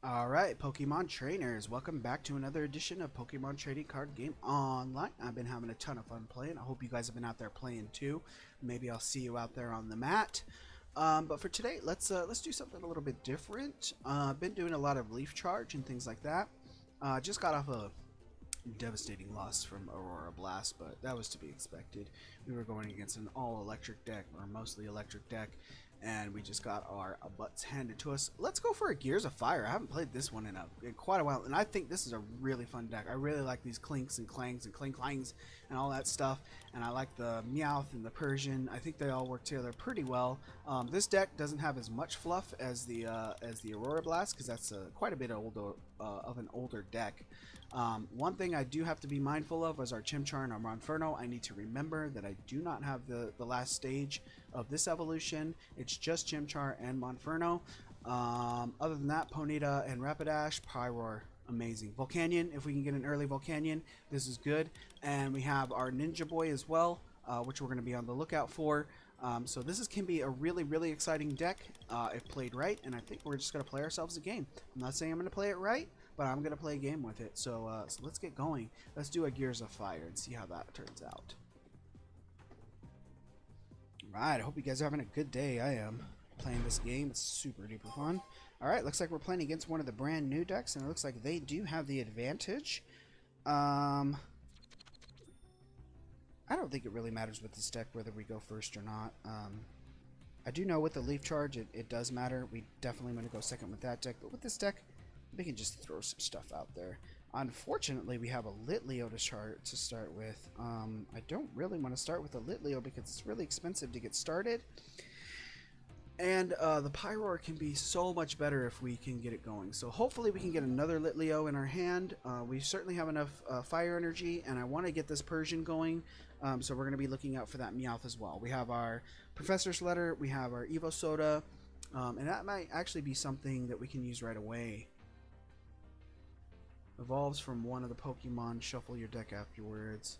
Alright, Pokemon Trainers, welcome back to another edition of Pokemon Trading Card Game Online. I've been having a ton of fun playing. I hope you guys have been out there playing too. Maybe I'll see you out there on the mat. But for today, let's do something a little bit different. I've been doing a lot of Leaf Charge and things like that. Just got off a devastating loss from Aurora Blast, but that was to be expected. We were going against an all-electric deck, or mostly electric deck, and we just got our butts handed to us. Let's go for a Gears of Fire. I haven't played this one in quite a while, and I think this is a really fun deck. I really like these clinks and clangs and clink clangs and all that stuff, and I like the Meowth and the Persian. I think they all work together pretty well. This deck doesn't have as much fluff as the Aurora Blast, because that's quite a bit older of an older deck. One thing I do have to be mindful of is our Chimchar and our Monferno. I need to remember that I do not have the last stage of this evolution. It's just Chimchar and Monferno. Other than that, Ponyta and Rapidash, Pyroar, amazing. Volcanion, if we can get an early Volcanion, this is good. And we have our Ninja Boy as well, which we're going to be on the lookout for. So this can be a really exciting deck if played right, and I think we're just going to play ourselves a game. I'm not saying I'm going to play it right, but I'm going to play a game with it. So let's get going. Let's do a Gears of Fire and see how that turns out. Alright, I hope you guys are having a good day. I am playing this game. It's super duper fun. Alright, looks like we're playing against one of the brand new decks, and it looks like they do have the advantage. I don't think it really matters with this deck whether we go first or not. I do know with the Leaf Charge it does matter. We definitely want to go second with that deck, but with this deck we can just throw some stuff out there. Unfortunately, we have a Litleo to start with. I don't really want to start with a Litleo because it's really expensive to get started. And the Pyroar can be so much better if we can get it going. So hopefully we can get another Litleo in our hand. We certainly have enough fire energy, and I want to get this Persian going. So we're going to be looking out for that Meowth as well. We have our Professor's Letter, we have our Evo Soda, and that might actually be something that we can use right away. Evolves from one of the Pokemon, shuffle your deck afterwards.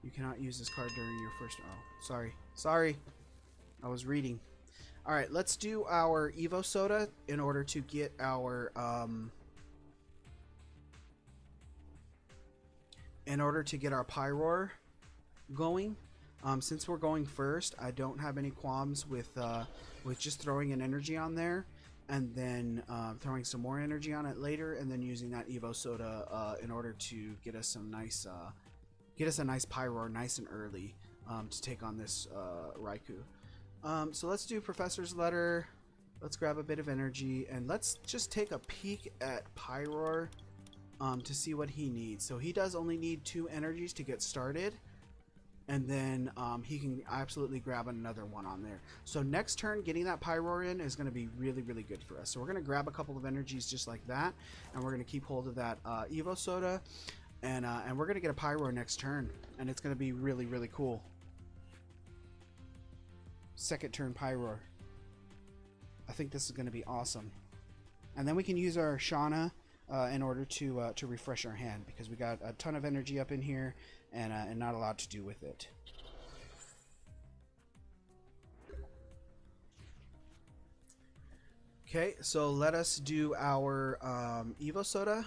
You cannot use this card during your first... Oh, sorry. I was reading. Alright, let's do our Evo Soda in order to get our... Pyroar going. Since we're going first, I don't have any qualms with just throwing an energy on there, and then throwing some more energy on it later, and then using that Evo Soda in order to get us some nice, a nice Pyroar nice and early to take on this Raikou. So let's do Professor's Letter. Let's grab a bit of energy, and let's just take a peek at Pyroar to see what he needs. So he does only need 2 energies to get started, and then he can absolutely grab another one on there. So next turn, getting that Pyroar in is going to be really good for us. So we're going to grab a couple of energies just like that, and we're going to keep hold of that Evo Soda, and we're going to get a Pyroar next turn, and it's going to be really cool. Second turn Pyroar. I think this is going to be awesome. And then we can use our Shauna in order to refresh our hand, because we got a ton of energy up in here, and not a lot to do with it. Okay, so let us do our Evo Soda.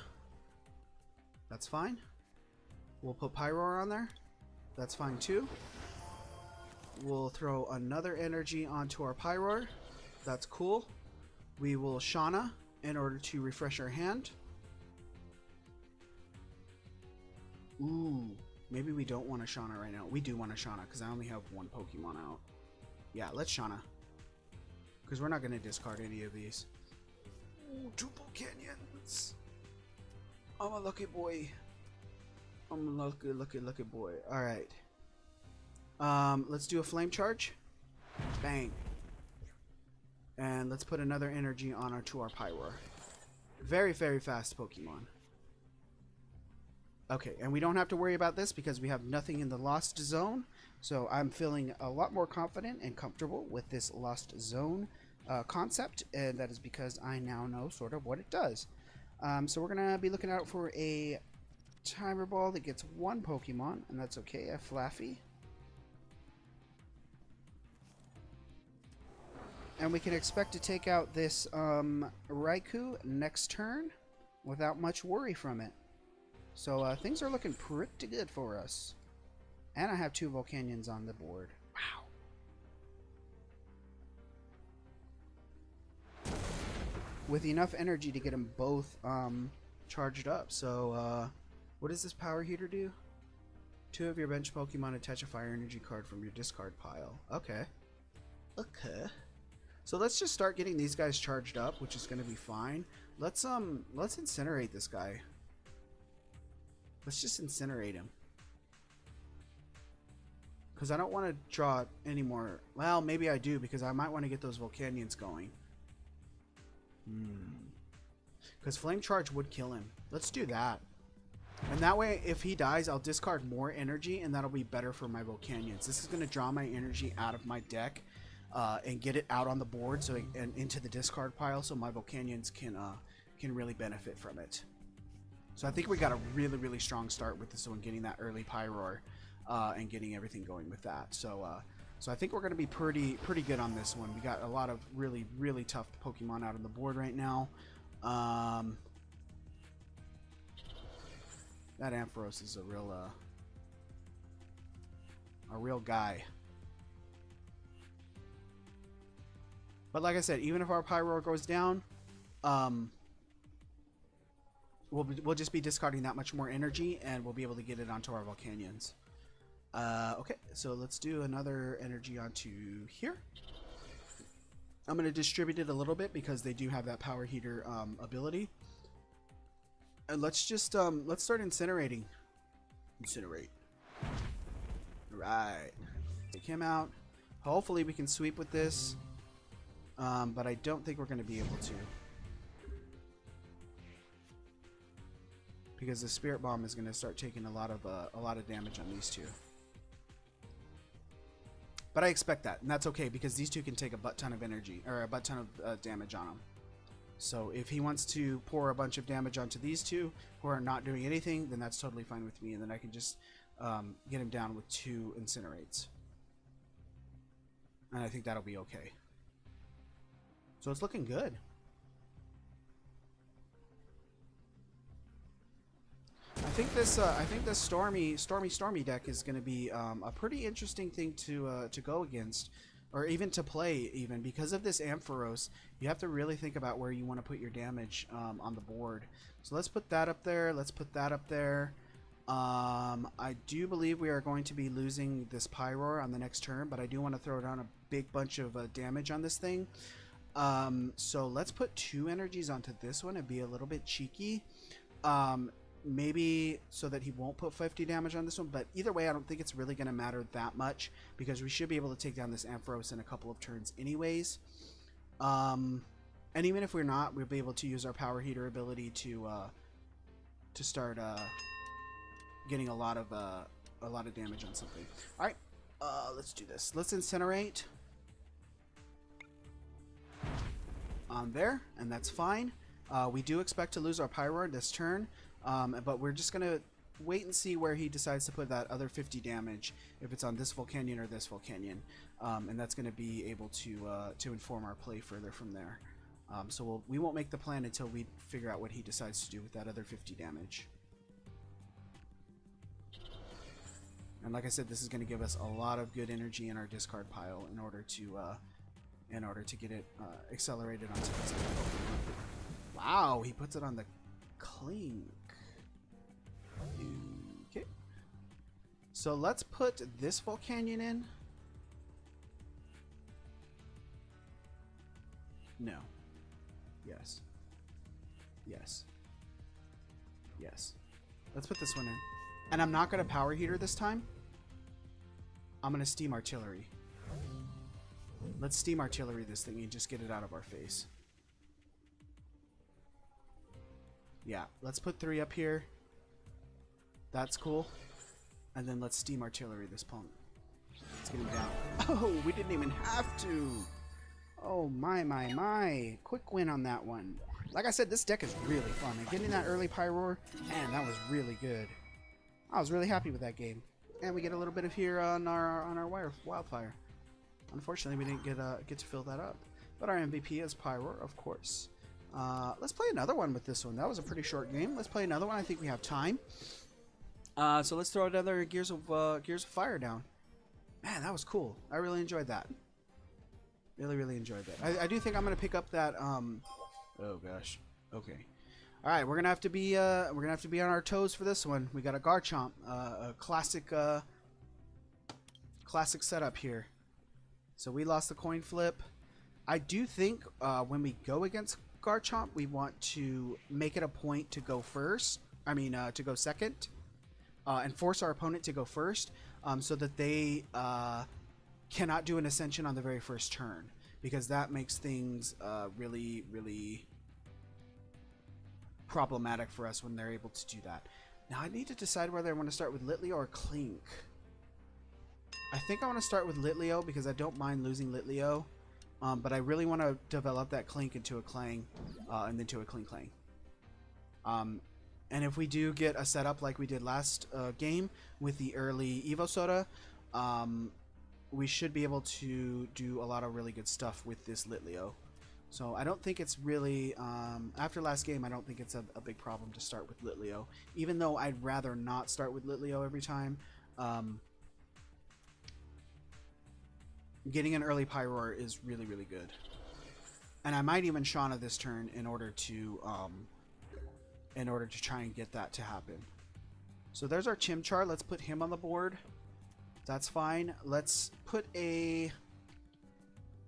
That's fine. We'll put Pyroar on there. That's fine too. We'll throw another energy onto our Pyroar. That's cool. We will Shauna in order to refresh our hand. Ooh, maybe we don't want a Shauna right now. We do want a Shauna because I only have 1 Pokemon out. Yeah, let's Shauna, because we're not going to discard any of these. Ooh, 2 Volcanions. I'm a lucky boy. I'm a lucky boy. Alright. Let's do a Flame Charge. Bang. And let's put another energy on our Pyroar. Very fast Pokemon. Okay, and we don't have to worry about this because we have nothing in the Lost Zone. So I'm feeling a lot more confident and comfortable with this Lost Zone concept, and that is because I now know sort of what it does. So we're going to be looking out for a Timer Ball that gets 1 Pokemon, and that's okay, a Flaffy. And we can expect to take out this Raikou next turn without much worry from it. So things are looking pretty good for us. And I have 2 Volcanions on the board. Wow. With enough energy to get them both charged up. So what does this power heater do? 2 of your bench Pokemon attach a fire energy card from your discard pile. Okay. Okay. So let's just start getting these guys charged up, which is going to be fine. Let's incinerate this guy. Let's just incinerate him. Because I don't want to draw any more. Well, maybe I do, because I might want to get those Volcanions going. Because Flame Charge would kill him. Let's do that. And that way, if he dies, I'll discard more energy, and that'll be better for my Volcanions. This is going to draw my energy out of my deck and get it out on the board and into the discard pile, so my Volcanions can really benefit from it. So I think we got a really, really strong start with this one, getting that early Pyroar and getting everything going with that. So I think we're going to be pretty good on this one. We got a lot of really, really tough Pokemon out on the board right now. That Ampharos is a real guy. But like I said, even if our Pyroar goes down, we'll just be discarding that much more energy, and we'll be able to get it onto our Volcanions. Okay, so let's do another energy onto here. I'm going to distribute it a little bit because they do have that power heater ability. And let's just let's start incinerating. Incinerate. Right. Take him out. Hopefully we can sweep with this. But I don't think we're going to be able to. Because the Spirit Bomb is going to start taking a lot of damage on these 2. But I expect that, and that's okay because these 2 can take a butt ton of energy or a butt ton of damage on them. So if he wants to pour a bunch of damage onto these 2 who are not doing anything, then that's totally fine with me, and then I can just get him down with 2 Incinerates. And I think that'll be okay. So it's looking good. I think this stormy deck is going to be a pretty interesting thing to go against, or even to play. Even because of this Ampharos, you have to really think about where you want to put your damage on the board. So let's put that up there. Let's put that up there. I do believe we are going to be losing this Pyroar on the next turn, but I do want to throw down a big bunch of damage on this thing. So let's put 2 energies onto this one and be a little bit cheeky. Maybe so that he won't put 50 damage on this one, but either way I don't think it's really going to matter that much because we should be able to take down this Ampharos in a couple of turns anyways. And even if we're not, we'll be able to use our power heater ability to start getting a lot of damage on something. All right, let's do this. Let's incinerate on there, and that's fine. We do expect to lose our Pyroar this turn. But we're just going to wait and see where he decides to put that other 50 damage, if it's on this Volcanion or this Volcanion. And that's going to be able to inform our play further from there. So we won't make the plan until we figure out what he decides to do with that other 50 damage. And like I said, this is going to give us a lot of good energy in our discard pile in order to get it accelerated onto this other Pokemon. Wow, he puts it on the Clink. Okay. So let's put this Volcanion in. No. Yes. Yes. Yes. Let's put this one in. And I'm not going to power heater this time. I'm going to steam artillery. Let's steam artillery this thing and just get it out of our face. Yeah, let's put 3 up here. That's cool. And then let's steam artillery this punk. Let's get him down. Oh, we didn't even have to. Oh, my. Quick win on that one. Like I said, this deck is really fun. And getting that early Pyroar, man, that was really good. I was really happy with that game. And we get a little bit of here on our Wildfire. Unfortunately, we didn't get to fill that up. But our MVP is Pyro, of course. Let's play another one with this one. That was a pretty short game. Let's play another one. I think we have time. So let's throw another Gears of Fire down. Man, that was cool. I really enjoyed that. Really enjoyed that. I do think I'm gonna pick up that. Oh gosh. Okay. All right, we're gonna have to be on our toes for this one. We got a Garchomp, a classic setup here. So we lost the coin flip. I do think when we go against Garchomp, we want to make it a point to go first. I mean, to go second, and force our opponent to go first, so that they cannot do an Ascension on the very first turn, because that makes things really problematic for us when they're able to do that. Now I need to decide whether I want to start with Litleo or Clink. I think I want to start with Litleo because I don't mind losing Litleo, but I really want to develop that Clink into a Clang, and then to a Clink Clang. And if we do get a setup like we did last game with the early Evo Soda, we should be able to do a lot of really good stuff with this Litleo. So I don't think it's really, after last game, I don't think it's a big problem to start with Litleo. Even though I'd rather not start with Litleo every time. Getting an early Pyroar is really good. And I might even Shauna this turn in order to try and get that to happen. So there's our Chimchar. Let's put him on the board. That's fine. Let's put a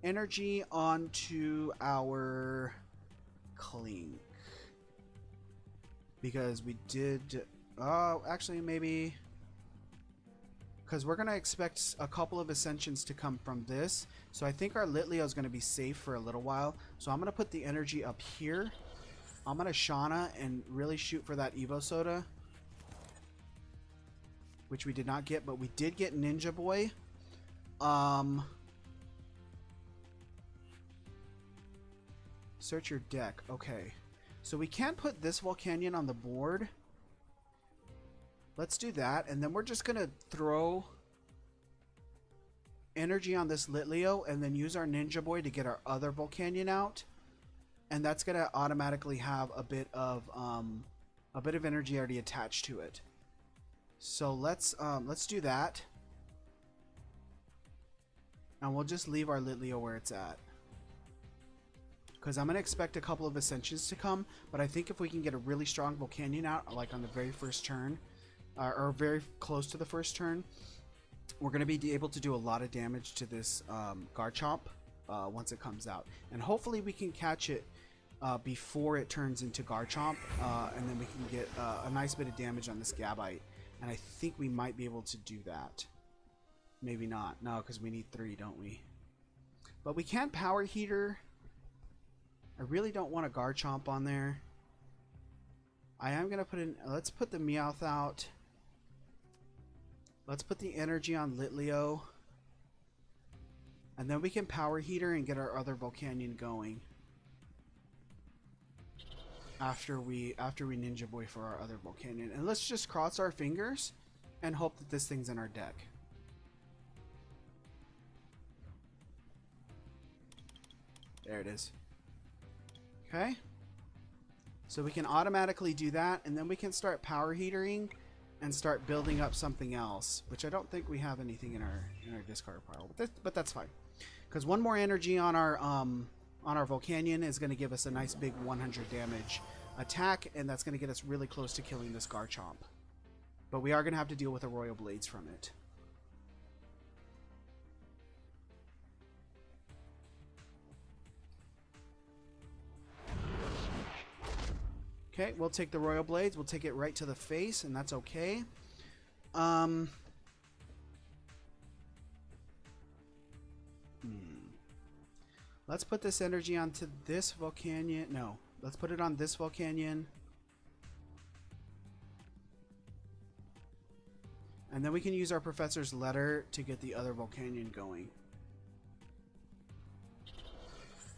energy onto our Clink, because we did actually maybe, because we're gonna expect a couple of Ascensions to come from this, so I think our Litleo is gonna be safe for a little while. So I'm gonna put the energy up here. I'm gonna Shauna and really shoot for that Evo Soda, which we did not get, but we did get Ninja Boy. Search your deck. Okay. So we can't put this Volcanion on the board. Let's do that. And then we're just going to throw energy on this Litleo and then use our Ninja Boy to get our other Volcanion out. And that's going to automatically have a bit of energy already attached to it. So let's do that. And we'll just leave our Litleo where it's at, because I'm going to expect a couple of Ascensions to come, but I think if we can get a really strong Volcanion out, like on the very first turn, or very close to the first turn, we're going to be able to do a lot of damage to this Garchomp once it comes out. And hopefully we can catch it before it turns into Garchomp, and then we can get a nice bit of damage on this Gabite. And I think we might be able to do that. Maybe not. No, because we need 3, don't we? But we can Power Heater. I really don't want a Garchomp on there. I am going to put in... Let's put the Meowth out. Let's put the energy on Litleo. And then we can Power Heater and get our other Volcanion going. After we Ninja Boy for our other Volcanion. And let's just cross our fingers and hope that this thing's in our deck. There it is. Okay, so we can automatically do that, and then we can start Power Heatering and start building up something else, which I don't think we have anything in our discard pile, but that's fine, because one more energy on our Volcanion is going to give us a nice big 100 damage attack, and that's going to get us really close to killing this Garchomp. But we are going to have to deal with a Royal Blades from it. Okay, we'll take the Royal Blades. We'll take it right to the face, and that's okay. Let's put this energy onto this Volcanion. No, let's put it on this Volcanion. And then we can use our Professor's Letter to get the other Volcanion going.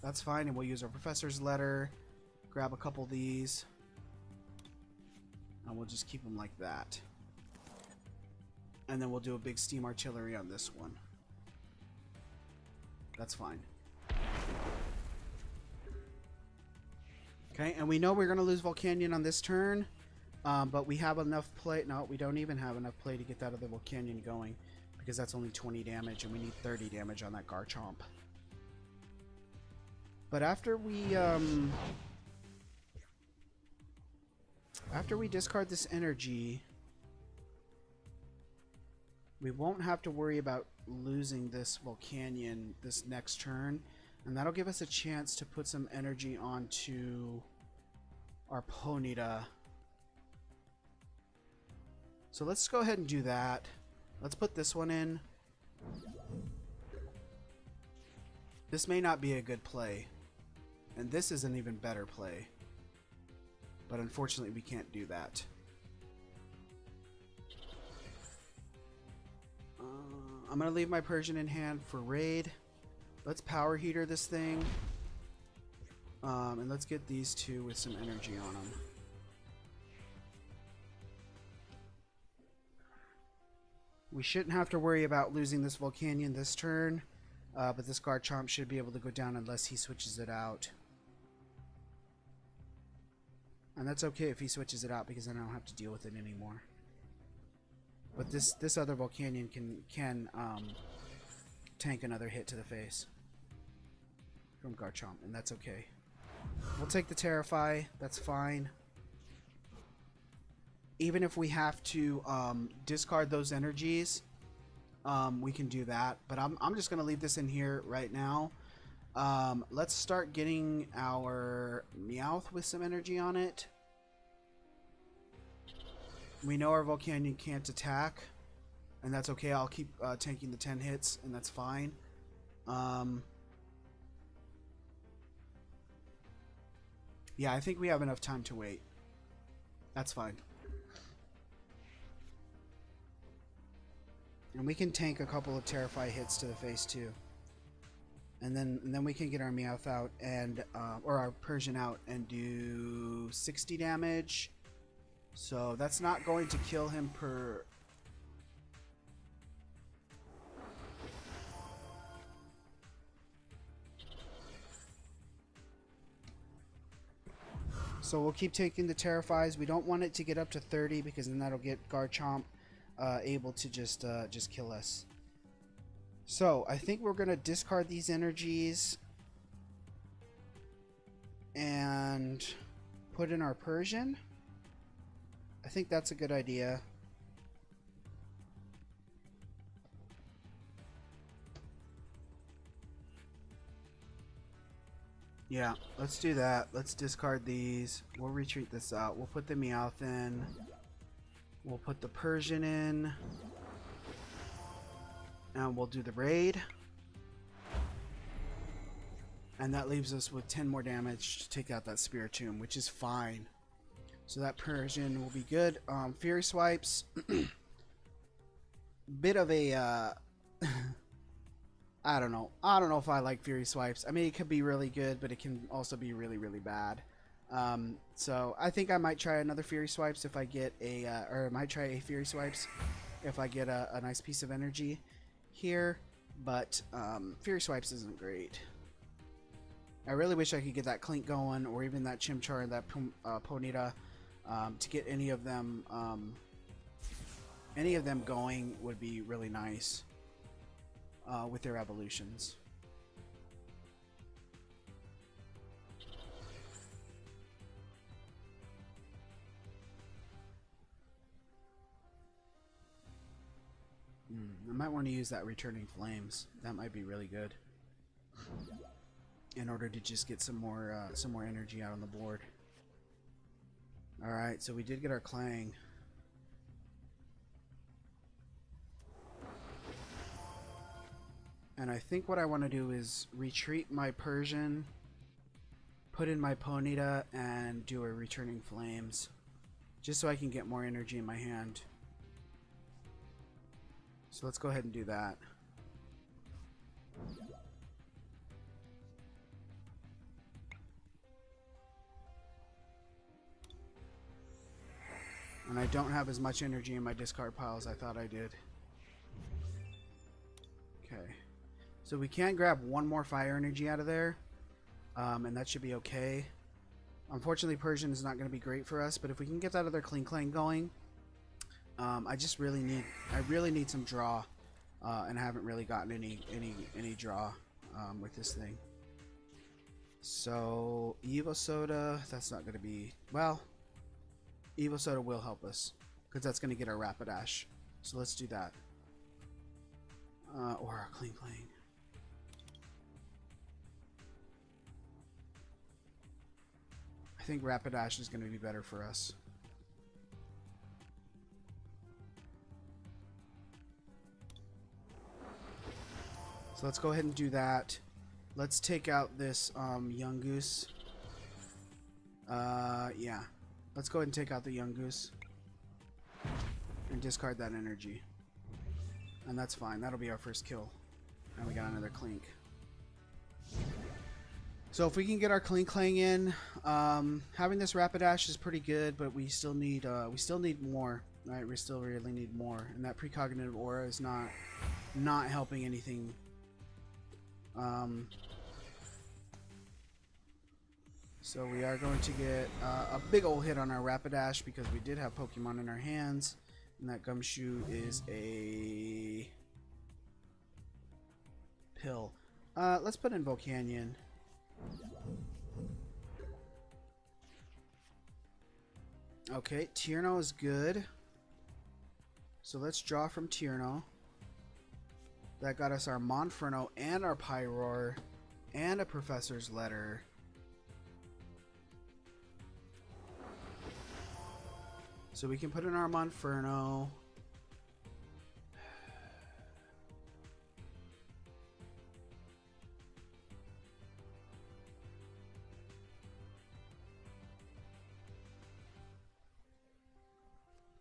That's fine, and we'll use our Professor's Letter. Grab a couple of these. And we'll just keep them like that. And then we'll do a big Steam Artillery on this one. That's fine. Okay, and we know we're going to lose Volcanion on this turn, but we have enough play. No, we don't even have enough play to get that other Volcanion going, because that's only 20 damage, and we need 30 damage on that Garchomp. But after we discard this energy, we won't have to worry about losing this Volcanion this next turn, and that'll give us a chance to put some energy onto our Ponyta. So let's go ahead and do that. Let's put this one in. This may not be a good play, and this is an even better play, but unfortunately we can't do that. I'm going to leave my Persian in hand for raid. Let's power heater this thing. And let's get these two with some energy on them. We shouldn't have to worry about losing this Volcanion this turn. But this Garchomp should be able to go down unless he switches it out. And that's okay if he switches it out, because then I don't have to deal with it anymore. But this other Volcanion can tank another hit to the face from Garchomp, and that's okay. We'll take the Terrify. That's fine. Even if we have to discard those energies, we can do that. But I'm just going to leave this in here right now. Let's start getting our Meowth with some energy on it. We know our Volcanion can't attack, and that's okay. I'll keep tanking the 10 hits, and that's fine. Yeah, I think we have enough time to wait. That's fine. And we can tank a couple of Terrify hits to the face too. And then we can get our Meowth out and or our Persian out and do 60 damage. So that's not going to kill him per... So we'll keep taking the Terrifies. We don't want it to get up to 30, because then that'll get Garchomp able to just kill us. So I think we're going to discard these energies and put in our Persian. I think that's a good idea. Yeah, let's do that. Let's discard these. We'll retreat this out. We'll put the Meowth in. We'll put the Persian in. And we'll do the raid. And that leaves us with 10 more damage to take out that Spiritomb, which is fine. So that Persian will be good. Fury Swipes. Bit of a... I don't know. I don't know if I like Fury Swipes. I mean, it could be really good, but it can also be really, really bad. So I think I might try another Fury Swipes if I get a... or I might try a Fury Swipes if I get a nice piece of energy here. But Fury Swipes isn't great. I really wish I could get that Clink going, or even that Chimchar and that Ponyta. To get any of them going would be really nice with their evolutions. I might want to use that Returning Flames. That might be really good in order to just get some more energy out on the board. Alright, so we did get our Clang. And I think what I want to do is retreat my Persian, put in my Ponyta, and do a Returning Flames. Just so I can get more energy in my hand. So let's go ahead and do that. And I don't have as much energy in my discard pile as I thought I did. Okay. So we can grab one more fire energy out of there. And that should be okay. Unfortunately, Persian is not going to be great for us, but if we can get that other Cling Clang going, I really need some draw, and I haven't really gotten any draw with this thing. So Evo Soda, that's not going to be, well, Evo Soda will help us because that's going to get our Rapidash. So let's do that. Or our Cling Clang. I think Rapidash is going to be better for us. So let's go ahead and do that. Let's take out this Young Goose. Yeah. Let's go ahead and take out the Young Goose. And discard that energy. And that's fine. That'll be our first kill. And we got another Clink. So if we can get our Clink Clang in, having this Rapidash is pretty good, but we still need more. Right? We still really need more. And that precognitive aura is not helping anything. So we are going to get a big old hit on our Rapidash because we did have Pokemon in our hands. And that Gumshoe is a pill. Let's put in Volcanion. Okay, Tierno is good. So let's draw from Tierno. That got us our Monferno and our Pyroar and a Professor's Letter. So we can put in our Monferno.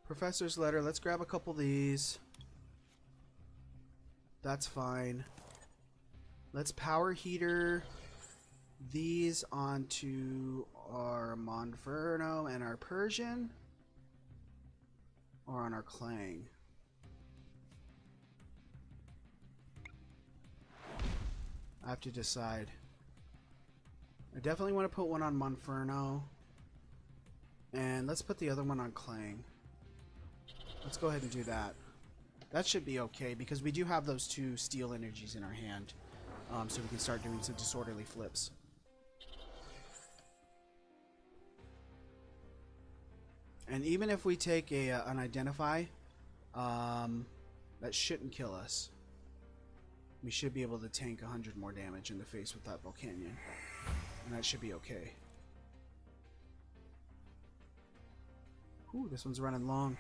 Professor's Letter. Let's grab a couple of these. That's fine. Let's Power Heater these onto our Monferno and our Persian. Or on our Clang. I have to decide. I definitely want to put one on Monferno. And let's put the other one on Clang. Let's go ahead and do that. That should be okay because we do have those two steel energies in our hand. So we can start doing some disorderly flips. And even if we take an Identify, that shouldn't kill us. We should be able to tank 100 more damage in the face with that Volcanion. And that should be okay. Ooh, this one's running long.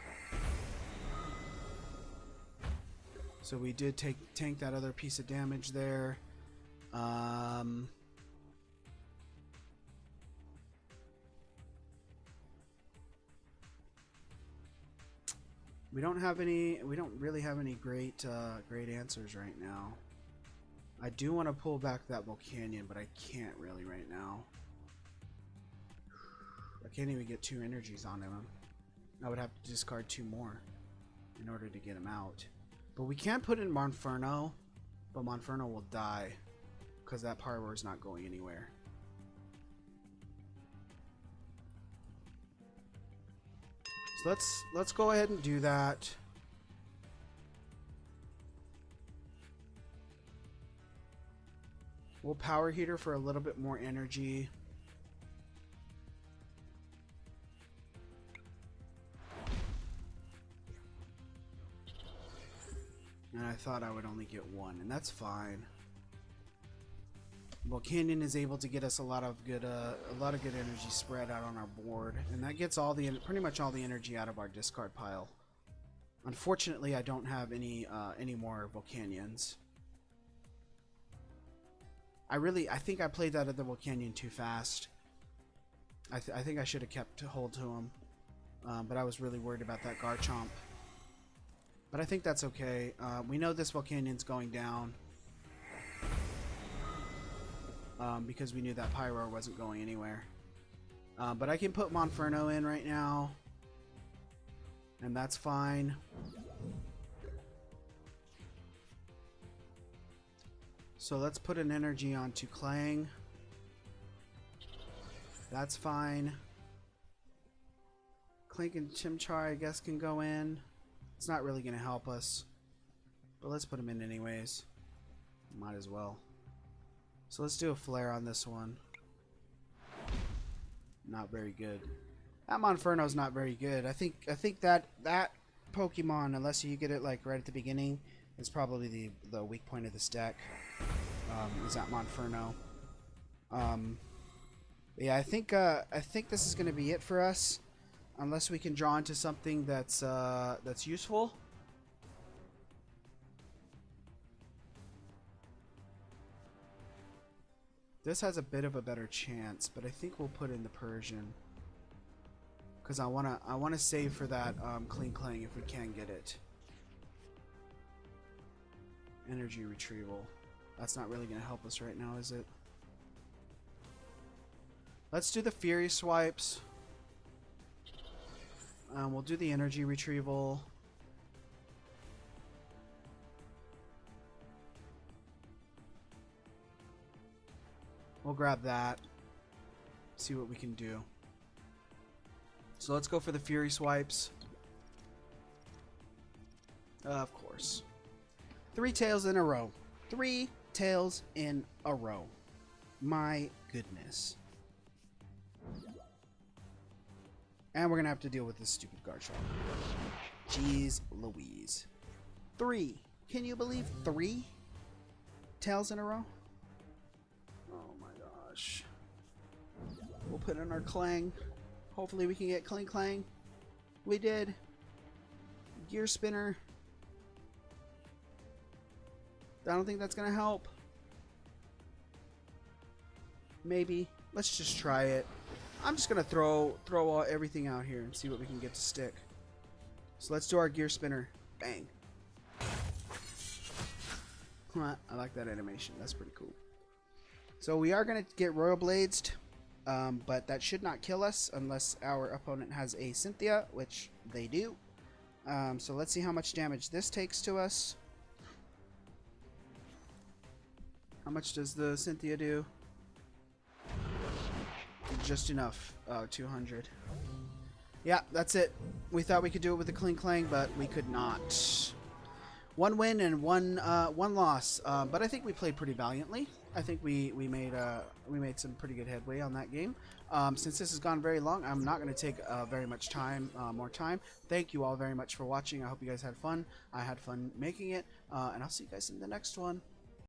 So we did tank that other piece of damage there. We don't really have any great answers right now. I do want to pull back that Volcanion, but I can't really right now. I can't even get 2 energies on him. I would have to discard 2 more in order to get him out. But we can put in Monferno, but Monferno will die because that Pyroar is not going anywhere. So let's go ahead and do that. We'll Power Heater for a little bit more energy. And I thought I would only get 1, and that's fine. Volcanion is able to get us a lot of good energy spread out on our board, and that gets pretty much all the energy out of our discard pile. Unfortunately, I don't have any more Volcanions. I think I played that other Volcanion too fast. I think I should have kept hold to him, but I was really worried about that Garchomp. But I think that's okay. We know this Volcanion's going down. Because we knew that Pyroar wasn't going anywhere. But I can put Monferno in right now. And that's fine. So let's put an energy onto Clang. That's fine. Clink and Chimchar, I guess, can go in. It's not really going to help us. But let's put them in anyways. Might as well. So let's do a flare on this one. Not very good. That Monferno's not very good. I think that Pokemon, unless you get it like right at the beginning, is probably the weak point of this deck. Is that Monferno? Yeah, I think this is going to be it for us, unless we can draw into something that's useful. This has a bit of a better chance, but I think we'll put in the Persian because I wanna save for that Clean Clang if we can get it. Energy retrieval. That's not really gonna help us right now, is it? Let's do the Fury swipes. We'll do the energy retrieval. We'll grab that. See what we can do. So let's go for the Fury swipes. Of course. 3 tails in a row. 3 tails in a row. My goodness. And we're going to have to deal with this stupid guard shot. Jeez Louise. 3. Can you believe 3 tails in a row? Oh my gosh. We'll put in our Clang. Hopefully we can get Clang Clang. We did. Gear Spinner. I don't think that's going to help. Maybe. Let's just try it. I'm just going to throw everything out here and see what we can get to stick. So let's do our Gear Spinner. Bang. I like that animation. That's pretty cool. So we are going to get Royal Bladed, but that should not kill us unless our opponent has a Cynthia, which they do. So let's see how much damage this takes to us. How much does the Cynthia do? Just enough. 200. Yeah, that's it. We thought we could do it with the Cling Clang, but we could not. 1 win and one loss. But I think we played pretty valiantly. I think we made some pretty good headway on that game. Since this has gone very long, I'm not going to take very much more time. Thank you all very much for watching. I hope you guys had fun. I had fun making it, and I'll see you guys in the next one.